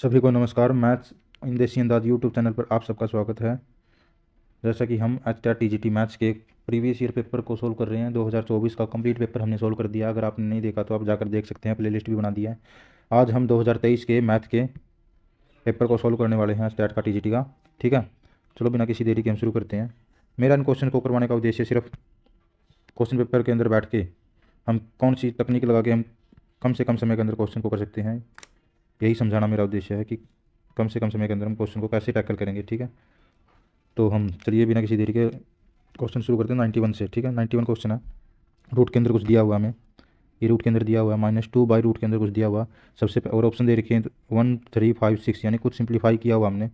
सभी को नमस्कार। मैथ्स इन देसी अंदाज यूट्यूब चैनल पर आप सबका स्वागत है। जैसा कि हम एचटीआर टीजीटी मैथ्स के प्रीवियस ईयर पेपर को सोल्व कर रहे हैं। 2024 का कंप्लीट पेपर हमने सोल्व कर दिया। अगर आपने नहीं देखा तो आप जाकर देख सकते हैं, प्लेलिस्ट भी बना दिया है। आज हम 2023 के मैथ के पेपर को सोल्व करने वाले हैं, एचटीआर का टीजीटी का। ठीक है, चलो बिना किसी देरी के हम शुरू करते हैं। मेरा इन क्वेश्चन को करवाने का उद्देश्य सिर्फ क्वेश्चन पेपर के अंदर बैठ के हम कौन सी तकनीक लगा के हम कम से कम समय के अंदर क्वेश्चन को कर सकते हैं, यही समझाना मेरा उद्देश्य है कि कम से कम समय के अंदर हम क्वेश्चन को कैसे टैकल करेंगे। ठीक है, तो हम चलिए बिना किसी देरी के क्वेश्चन शुरू करते हैं 91 से। ठीक है, 91 क्वेश्चन है। रूट के अंदर कुछ दिया हुआ हमें, ये रूट के अंदर दिया हुआ है -2 बाई रूट के अंदर कुछ दिया हुआ और ऑप्शन दे रखे हैं 1 3 5 6, यानी कुछ सिंप्लीफाई किया हुआ हमने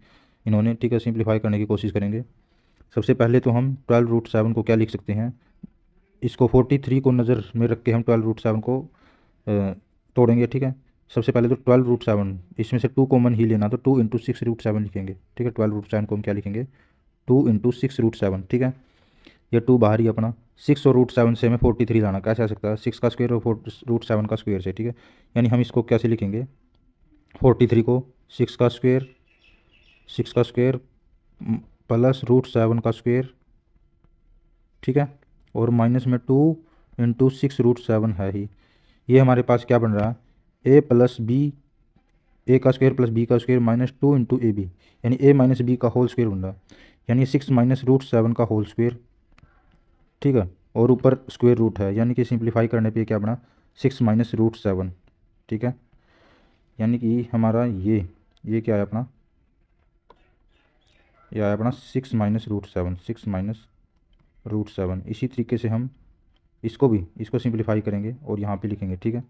इन्होंने। ठीक है, सिंप्लीफाई करने की कोशिश करेंगे। सबसे पहले तो हम 12√7 को क्या लिख सकते हैं, इसको 43 को नज़र में रख के हम 12√7 को तोड़ेंगे। ठीक है, सबसे पहले तो 12√7, इसमें से 2 कॉमन ही लेना, तो 2 × 6√7 लिखेंगे। ठीक है, 12√7 को हम क्या लिखेंगे, 2 × 6√7। ठीक है, ये 2 बाहर ही अपना 6 और √7 से हमें 43 लाना। कैसे आ सकता है, 6 का स्क्वायर और √7 का स्क्वायर से। ठीक है, यानी हम इसको कैसे लिखेंगे, 43 को 6 का स्क्वायर प्लस √7 का स्क्वायर। ठीक है, और माइनस में 2 × 6√7 है ही। ये हमारे पास क्या बन रहा है, ए प्लस बी, ए का स्क्वायर प्लस बी का स्क्वायर -2 × ए बी, यानी ए माइनस बी का होल स्क्वायर बन रहा है, यानी 6 - √7 का होल स्क्वायर। ठीक है, और ऊपर स्क्वायर रूट है, यानी कि सिंप्लीफाई करने पे क्या बना, 6 - √7। ठीक है, यानी कि हमारा ये क्या है अपना, ये आया अपना 6 - √7, 6 - √7। इसी तरीके से हम इसको सिंप्लीफाई करेंगे और यहाँ पे लिखेंगे। ठीक है,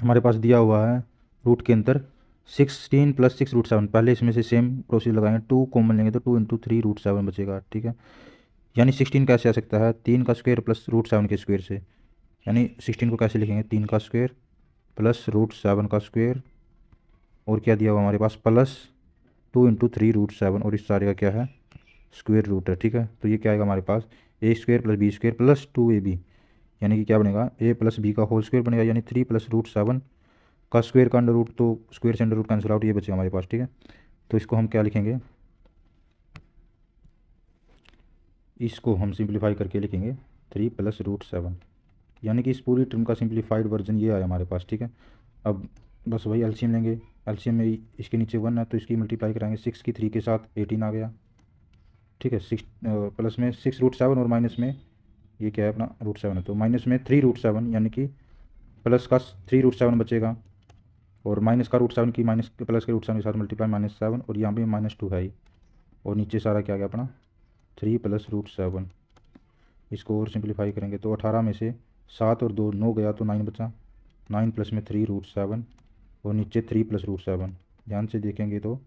हमारे पास दिया हुआ है रूट के अंदर 16 + 6√7। पहले इसमें से सेम प्रोसीजर लगाएंगे, 2 कॉमन लेंगे तो 2 × 3√7 बचेगा। ठीक है, यानी 16 कैसे आ सकता है, 3 का स्क्वायर प्लस √7 के स्क्वायर से, यानी 16 को कैसे लिखेंगे, 3 का स्क्वायर प्लस √7 का स्क्वायर, और क्या दिया हुआ हमारे पास प्लस 2 × 3√7, और इस सारे का क्या है, स्क्वायर रूट है। ठीक है, तो ये क्या आएगा हमारे पास, a² + b² प्लस 2ab, यानी कि क्या बनेगा, a + b का होल स्क्वायर बनेगा, यानी 3 + √7 का स्क्वायर का अंडर रूट, तो स्क्वायर से अंडर रूट कैंसिल आउट, ये बचेगा हमारे पास। ठीक है, तो इसको हम क्या लिखेंगे, इसको हम सिंप्लीफाई करके लिखेंगे 3 + √7, यानी कि इस पूरी टर्म का सिंप्लीफाइड वर्जन ये आया हमारे पास। ठीक है, अब बस वही एलसीएम लेंगे। एलसीएम में इसके नीचे 1 है तो इसकी मल्टीप्लाई कराएंगे, 6 की 3 के साथ 18 आ गया। ठीक है, 6 प्लस में 6√7 और माइनस में ये क्या है अपना √7 है, तो माइनस में 3√7, यानी कि प्लस का 3√7 बचेगा, और माइनस का √7 की माइनस प्लस के √7 के साथ मल्टीप्लाई -7, और यहाँ पे -2 है ही, और नीचे सारा क्या गया अपना 3 + √7। इसको और सिंप्लीफाई करेंगे तो 18 में से 7 और 2 9 गया, तो 9 बचा, 9 प्लस में 3√7, और नीचे 3 + √7। ध्यान से देखेंगे तो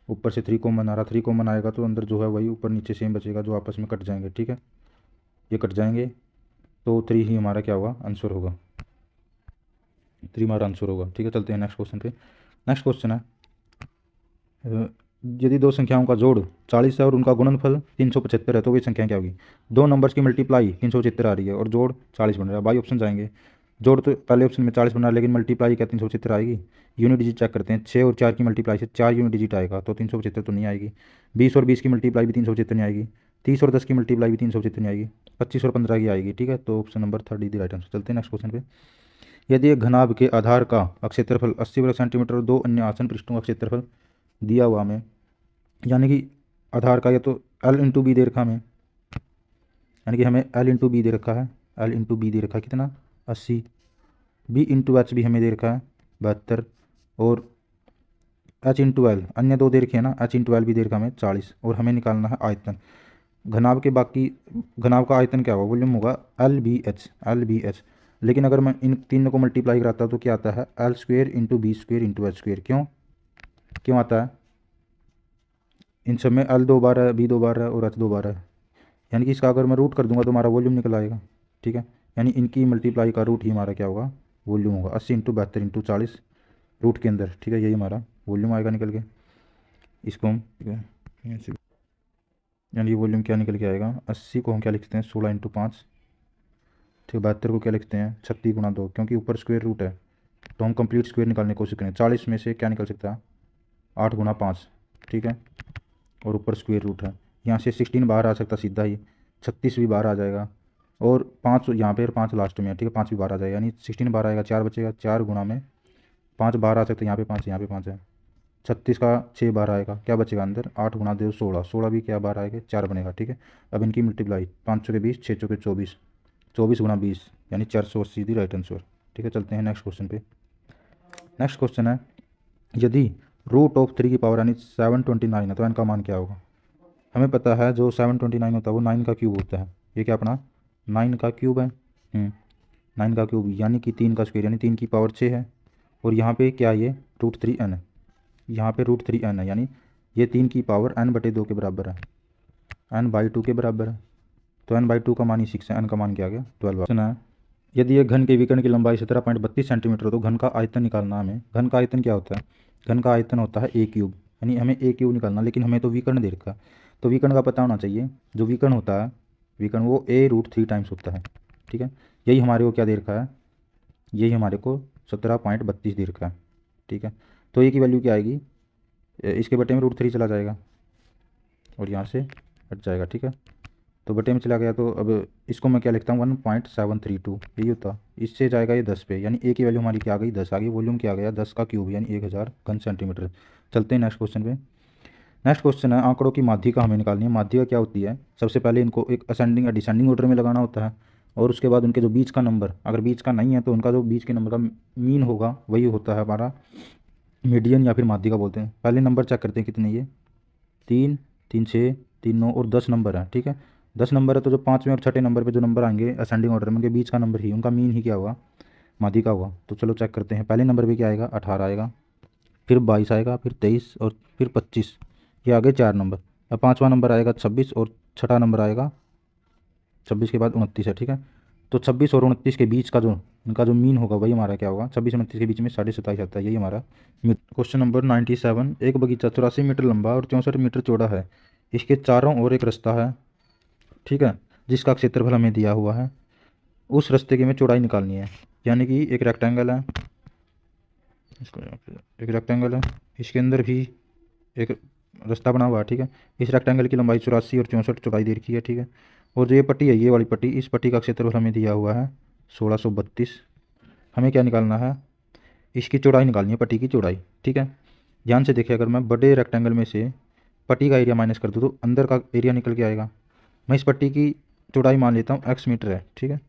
ऊपर से 3 कॉमन आ रहा, 3 कॉमन आएगा तो अंदर जो है वही ऊपर नीचे सेम बचेगा, जो आपस में कट जाएंगे। ठीक है, ये कट जाएंगे तो 3 ही हमारा क्या होगा, आंसर होगा, 3 हमारा आंसर होगा। ठीक है, चलते हैं नेक्स्ट क्वेश्चन पे। नेक्स्ट क्वेश्चन है, यदि दो संख्याओं का जोड़ 40 है और उनका गुणनफल 375 है तो वे संख्या क्या होगी। दो नंबर्स की मल्टीप्लाई 375 आ रही है और जोड़ 40 बन रहा है। बाई ऑप्शन जाएंगे, जोड़ तो पहले ऑप्शन में 40 बन रहा है, लेकिन मल्टीप्लाई क्या 375 आएगी। यूनिट डिजिट चेक करते हैं, 6 और 4 की मल्टीप्लाई से 4 यूनिट डिजिट आएगा, तो 375 तो नहीं आएगी। 20 और 20 की मल्टीप्लाई भी 375 नहीं आएगी। 30 और 10 की मल्टीप्लाई भी 375 नहीं आएगी। 25 और 15 की आएगी। ठीक है, तो option number 3 D right answer. चलते हैं नेक्स्ट क्वेश्चन पे। यदि एक घनाभ के आधार का क्षेत्रफल 80 वर्ग सेंटीमीटर और दो अन्य आसन पृष्ठों का क्षेत्रफल दिया हुआ हमें, यानी कि आधार का, ये तो L × B दे रखा हमें, यानी कि हमें L × B दे रखा है, L × B दे रखा है कितना 80, B × H भी हमें दे रखा है 72, और H × L अन्य दो दे रखे हैं ना, H × L भी दे रखा हमें 40, और हमें निकालना है आयतन। घनाभ के बाकी घनाभ का आयतन क्या होगा, वॉल्यूम होगा LBH। लेकिन अगर मैं इन तीनों को मल्टीप्लाई कराता हूँ तो क्या आता है, L² × B² × H²। क्यों आता है, इन सब में L 2 बार है, B 2 बार है और H 2 बार है, यानी कि इसका अगर मैं रूट कर दूंगा तो हमारा वॉल्यूम निकल आएगा। ठीक है, यानी इनकी मल्टीप्लाई का रूट ही हमारा क्या होगा, वॉल्यूम होगा। 80 × 72 × 40 रूट के अंदर। ठीक है, यही हमारा वॉल्यूम आएगा निकल के। इसको हम, ठीक है, यानी ये वॉल्यूम क्या निकल के आएगा, 80 को हम क्या लिखते हैं 16 × 5। ठीक है, 72 को क्या लिखते हैं 36 × 2, क्योंकि ऊपर स्क्वायर रूट है, तो हम कंप्लीट स्क्वायर निकालने की कोशिश करें। 40 में से क्या निकल सकता है, 8 गुना 5, ठीक है, और ऊपर स्क्वायर रूट है। यहाँ से 16 बाहर आ सकता सीधा ही, 36 भी बाहर आ जाएगा, और 5 यहाँ पे और 5 लास्ट में है, ठीक है, 5 भी बाहर आ जाएगा, यानी 16 बाहर आएगा, 4 बचेगा, 4 गुना में 5 बाहर आ सकता है, यहाँ पे 5, यहाँ पे 5 है, 36 का 6 बाहर आएगा, क्या बचेगा अंदर, 8 गुना 2 16, 16 भी क्या बाहर आएगा, 4 बनेगा, ठीक है। अब इनकी मल्टीप्लाई, 5 चौके 20, 6 चौके 24, 24 गुना 20 यानी 480 दी राइट आंसर, ठीक है। चलते हैं नेक्स्ट क्वेश्चन पे। नेक्स्ट क्वेश्चन है, यदि रूट ऑफ 3 की पावर यानी 729 है तो इनका मान क्या होगा। हमें पता है जो 729 होता है वो 9 का क्यूब होता है, ये क्या अपना 9 का क्यूब है, 9 का क्यूब यानी कि 3 का स्क्वायर यानी 3 की पावर 6 है, और यहाँ पे क्या ये √3n है, यहाँ पे √3n है, यानी ये 3 की पावर n/2 के बराबर है, n/2 के बराबर है, तो n/2 का मान ही 6 है, n का मान क्या आ गया 12। सुना, यदि एक घन के विकर्ण की लंबाई 17.32 सेंटीमीटर हो तो घन का आयतन निकालना हमें। घन का आयतन क्या होता है, घन का आयतन होता है a क्यूब, यानी हमें a क्यूब निकालना, लेकिन हमें तो विकर्ण दे रखा, तो विकर्ण का पता होना चाहिए। जो विकर्ण होता है, विकर्ण वो a√3 टाइम्स होता है, ठीक है। यही हमारे को क्या दे रखा है, यही हमारे को 17.32 दे रखा है, ठीक है। तो a की वैल्यू क्या आएगी, इसके बटे में √3 चला जाएगा और यहाँ से हट जाएगा, ठीक है। तो बटे में चला गया, तो अब इसको मैं क्या लिखता हूँ 1.732, यही होता, इससे जाएगा ये 10 पे, यानी ए की वैल्यू हमारी क्या आ गई 10 आ गई, वॉल्यूम क्या आ गया 10 का क्यूब यानी 1000 घन सेंटीमीटर। चलते हैं नेक्स्ट क्वेश्चन पे। नेक्स्ट क्वेश्चन है, आंकड़ों की माध्यिका हमें निकालनी है। माध्यिका क्या होती है, सबसे पहले इनको एक असेंडिंग या डिसेंडिंग ऑर्डर में लगाना होता है, और उसके बाद उनके जो बीच का नंबर, अगर बीच का नहीं है तो उनका जो बीच के नंबर का मीन होगा वही होता है हमारा मीडियन या फिर माध्यिका बोलते हैं। पहले नंबर चेक करते हैं कितने, ये 3 3 6 3 9 और 10 नंबर है, ठीक है। 10 नंबर है, तो जो 5वें और छठे नंबर पे जो नंबर आएंगे असेंडिंग ऑर्डर में, उनके बीच का नंबर ही उनका मीन ही क्या होगा, माध्यिका होगा। तो चलो चेक करते हैं। पहले नंबर पे क्या आएगा 18 आएगा, फिर 22 आएगा, फिर 23 और फिर 25, ये आगे 4 नंबर। अब 5वां नंबर आएगा 26 और छठा नंबर आएगा 26 के बाद 29 है, ठीक है। तो 26 और 29 के बीच का जो इनका जो मीन होगा वही हमारा क्या होगा, 26 और 29 के बीच में 27.5 आता है, यही हमारा मीन। क्वेश्चन नंबर 97, एक बगीचा 84 मीटर लंबा और 64 मीटर चौड़ा है, इसके चारों ओर एक रास्ता है, ठीक है, जिसका क्षेत्रफल हमें दिया हुआ है। उस रास्ते की हमें चौड़ाई निकालनी है, यानी कि एक रेक्टेंगल है, इसको एक रेक्टेंगल है, इसके अंदर भी एक रास्ता बना हुआ है, ठीक है। इस रेक्टेंगल की लंबाई 84 और 64 चौड़ाई दे रखी है, ठीक है। और जो ये पट्टी है, ये वाली पट्टी, इस पट्टी का क्षेत्रफल हमें दिया हुआ है 1632। हमें क्या निकालना है, इसकी चौड़ाई निकालनी है, पट्टी की चौड़ाई, ठीक है। ध्यान से देखिए, अगर मैं बड़े रेक्टेंगल में से पट्टी का एरिया माइनस कर दूँ तो अंदर का एरिया निकल के आएगा। मैं इस पट्टी की चौड़ाई मान लेता हूँ x मीटर है, ठीक है,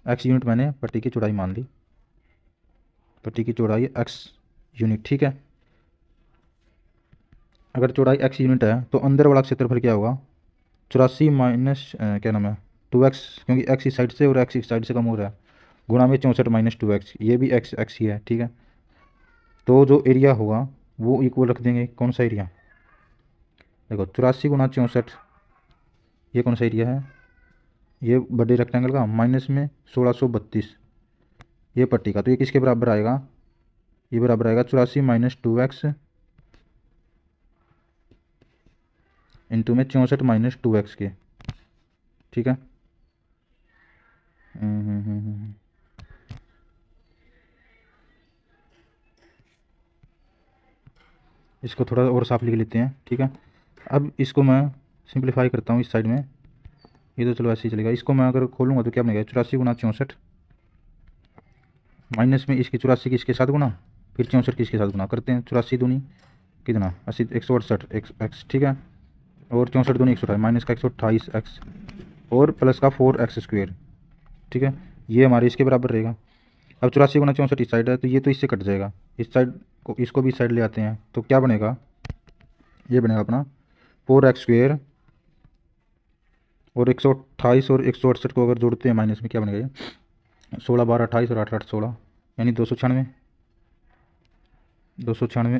x यूनिट मैंने पट्टी की चौड़ाई मान ली, पट्टी की चौड़ाई x यूनिट, ठीक है। अगर चौड़ाई x यूनिट है तो अंदर वाला क्षेत्रफल क्या होगा, 84 माइनस क्या नाम है 2x, क्योंकि x इस साइड से और x इस साइड से कम हो रहा है, गुणा में 64 माइनस 2x, ये भी x ही है, ठीक है। तो जो एरिया होगा वो इक्वल रख देंगे, कौन सा एरिया, देखो 84 गुना 64, ये कौन सा एरिया है, ये बड़े रेक्टेंगल का, माइनस में 1632 ये पट्टी का, तो ये किसके बराबर आएगा, ये बराबर आएगा 84 माइनस 2x इंटू में 64 माइनस 2x के, ठीक है। इसको थोड़ा और साफ लिख लेते हैं, ठीक है। अब इसको मैं सिंप्लीफाई करता हूँ इस साइड में, ये तो चलो ऐसे ही चलेगा। इसको मैं अगर खोलूँगा तो क्या बनेगा 84 गुना 64 माइनस में इसकी 84 की इसके साथ गुना, फिर 64 की इसके साथ गुना करते हैं, 84 दूनी कितना 80 168 x, ठीक है, और 64 दूनी 128 माइनस का 128 x और प्लस का 4x स्क्वेयर, ठीक है, ये हमारे इसके बराबर रहेगा। अब 84 गुना 64 इस साइड है तो ये तो इससे कट जाएगा, इस साइड को इसको भी इस साइड ले आते हैं तो क्या बनेगा, ये बनेगा अपना 4x स्क्वेयर और 128 और 168 को अगर जोड़ते हैं माइनस में क्या बनेगा, ये 16 12 28 और 8 8 16 यानी 296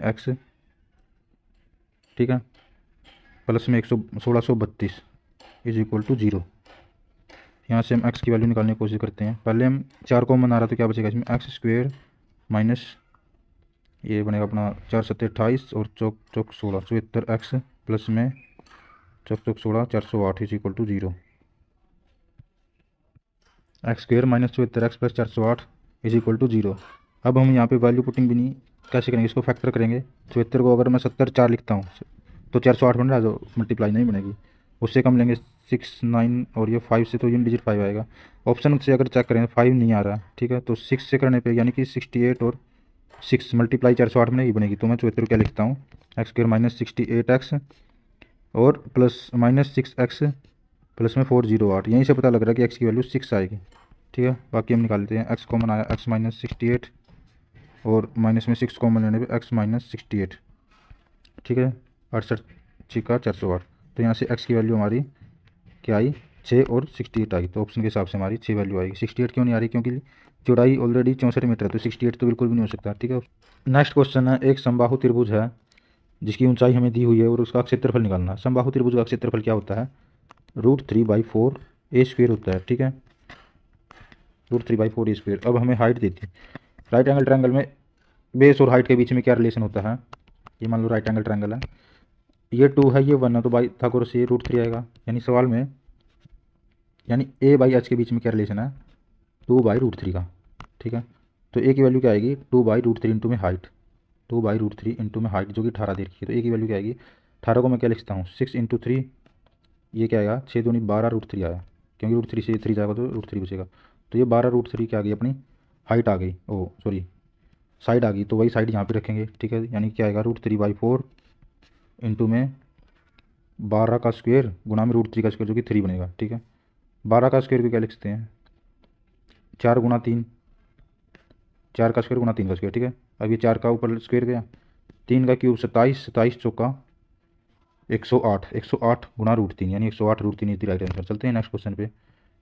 एक्स, ठीक है, प्लस में 1632 इज इक्वल टू 0। यहाँ से हम एक्स की वैल्यू निकालने की कोशिश करते हैं। पहले हम 4 कॉमन आ रहा तो क्या बचेगा इसमें, एक्स स्क्वेयर माइनस ये बनेगा अपना 4 7 28 और चौक चौक 16 74 एक्स प्लस में चौक चौक 16 408 is equal to 0। X square minus 74 x plus 408 is equal to 0। अब हम यहाँ पे वैल्यू पुटिंग भी नहीं कैसे करेंगे, इसको फैक्टर करेंगे। 74 को अगर मैं 70 4 लिखता हूँ तो 408 बन रहा है, तो मल्टीप्लाई नहीं बनेगी। उससे कम लेंगे 6 9 और ये 5 से, तो यूनिट डिजिट 5 आएगा। ऑप्शन से अगर चेक करें 5 नहीं आ रहा, ठीक है, तो 6 से करने पे यानी कि 68 और 6 मल्टीप्लाई 408 में नहीं बनेगी। तो मैं 74 क्या लिखता हूँ, एक्स स्क्र माइनस 68x और प्लस माइनस 6x प्लस में 408। यहीं से पता लग रहा है कि x की वैल्यू 6 आएगी, ठीक है। बाकी हम निकाल लेते हैं, x कॉमन आया x माइनस 68 और माइनस में 6 कॉमन लेने पे x माइनस 68, ठीक है, 68 छिका 408। तो यहाँ से x की वैल्यू हमारी क्या आई, 6 और 68 आई। तो ऑप्शन के हिसाब से हमारी 6 वैल्यू आएगी। 68 क्यों नहीं आ रही, क्योंकि चौड़ाई ऑलरेडी 64 मीटर है, तो 68 तो बिल्कुल भी नहीं हो सकता, ठीक है। नेक्स्ट क्वेश्चन है, एक समबाहु त्रिभुज है जिसकी ऊंचाई हमें दी हुई है और उसका क्षेत्रफल निकालना है। समबाहु त्रिभुज का क्षेत्रफल क्या होता है, √3/4 ए स्क्वेयर होता है, ठीक है, √3/4 ए स्क्वेयर। अब हमें हाइट देती है। राइट एंगल ट्रायंगल में बेस और हाइट के बीच में क्या रिलेशन होता है, ये मान लो राइट एंगल ट्रायंगल है, ये 2 है ये 1 है, तो बाई थाकुर से √3 आएगा। यानी सवाल में यानी a/h के बीच में क्या रिलेशन है, 2/√3 का, ठीक है। तो a की वैल्यू क्या आएगी, 2/√3 इंटू में हाइट, 2/√3 इंटू में हाइट जो कि 18 दे रखी है। तो a की वैल्यू क्या आएगी, 18 को मैं क्या लिखता हूँ 6 इंटू 3, ये क्या आएगा 6 दूनी 12√3 आया, क्योंकि √3 से 3 जाएगा तो √3 बचेगा। तो ये 12√3 क्या आ गई, अपनी हाइट आ गई, ओ सॉरी साइड आ गई। तो वही साइड यहाँ पे रखेंगे, ठीक है। यानी क्या आएगा √3/4 इंटू में 12 का स्क्वेयर गुणा में √3 का स्क्वेयर जो कि 3 बनेगा, ठीक है। 12 का स्क्वेयर को क्या लिख सकते हैं, 4 गुणा 3, 4 का स्क्वेयर गुणा 3 का स्क्वेयर, ठीक है। अब ये 4 का ऊपर स्क्वेयर गया, 3 का क्यूब 27, 27 चौका 108, 108 गुणा √3 यानी 108 √3 इज द राइट आंसर। चलते हैं नेक्स्ट क्वेश्चन पे।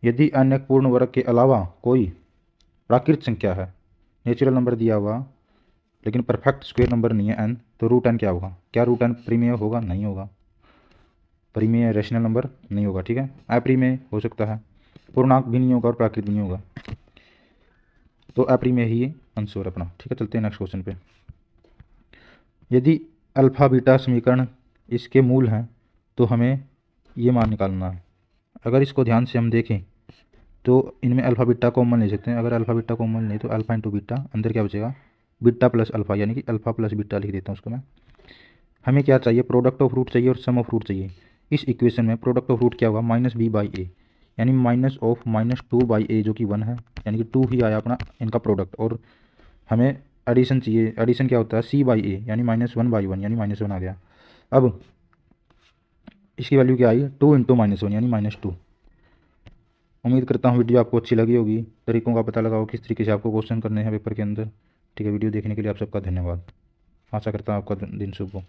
यदि अन्य पूर्ण वर्ग के अलावा कोई प्राकृत संख्या है, नेचुरल नंबर दिया हुआ लेकिन परफेक्ट स्क्वायर नंबर नहीं है n, तो √n क्या होगा, क्या √n परिमेय होगा, नहीं होगा, परिमेय रेशनल नंबर नहीं होगा, ठीक है। अप्रिमेय हो सकता है, पूर्णांक भी नहीं होगा और प्राकृत भी नहीं होगा, तो अप्रिमेय ही आंसर अपना, ठीक है। चलते हैं नेक्स्ट क्वेश्चन पे। यदि अल्फा बीटा समीकरण इसके मूल हैं तो हमें ये मान निकालना है। अगर इसको ध्यान से हम देखें तो इनमें अल्फा बीटा कॉमन ले सकते हैं। अगर अल्फा बीटा कॉमन नहीं तो अल्फा इंटू बीटा, अंदर क्या बचेगा बीटा प्लस अल्फा, यानी कि अल्फा प्लस बीटा लिख देता हूँ उसको मैं। हमें क्या चाहिए, प्रोडक्ट ऑफ रूट चाहिए और सम ऑफ रूट चाहिए। इस इक्वेशन में प्रोडक्ट ऑफ रूट क्या होगा, -b/a, यानी -2/a जो कि 1 है, यानी कि 2 ही आया अपना इनका प्रोडक्ट। और हमें एडिशन चाहिए, एडिशन क्या होता है c/a, यानी -1/1 यानी -1 आ गया। अब इसकी वैल्यू क्या आई, 2 इंटू -1 यानी -2। उम्मीद करता हूँ वीडियो आपको अच्छी लगी होगी, तरीकों का पता लगाओ किस तरीके से आपको क्वेश्चन करने हैं पेपर के अंदर, ठीक है। वीडियो देखने के लिए आप सबका धन्यवाद। आशा करता हूँ आपका दिन शुभ हो।